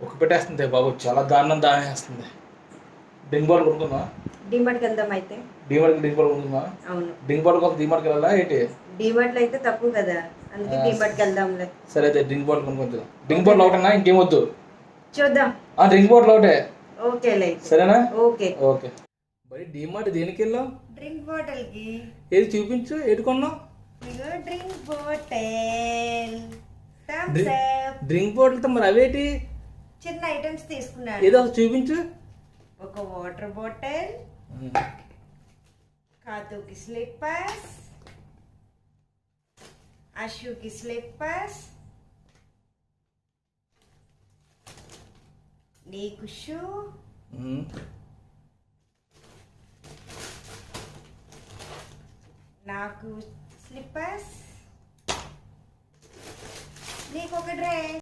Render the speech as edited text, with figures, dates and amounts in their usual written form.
ఒక పెట్టేస్తుంది బాబు, చాలా దారుణం వేస్తుంది. డింగ్ బాల్ కొనుక్కుందా? డిమార్ట్కి వెళ్దాం అయితే. డింగ్ బాల్ కొనుక్కుందా? అవును. డింగ్ బాల్ కోసం డిమార్ట్కి వెళ్ళాలా ఏంటి? డిమార్ట్లో అయితే తక్కువ కదా, అందుకే డిమార్ట్కి వెళ్దాంలే. సరే అయితే డింగ్ బాల్ కొనుక్కొద్దు. డింగ్ బాల్ ఒకటేనా, ఇంకేం వద్దు? చూద్దాం. డ్రింక్ బాటిల్ ఒకటే. ఓకేలే. సరేనా? ఓకే. ఓకే. మరి డిమార్ట్ దేనికి వెళ్ళావు? డ్రింక్ బాటిల్కి. ఏది చూపించు, ఏది కొన్నావు? Drink bottle. డ్రింక్ బాటిల్తో మరి అవేటి చిన్న ఐటమ్స్ తీసుకున్నాను. ఏదో చూపించు. ఒక వాటర్ బాటిల్, కాతుకి స్లిప్పర్స్, అశుకి స్లిప్పర్స్, నీకు షూ, నాకు స్లిప్పర్స్, నీకు ఒక డ్రెస్.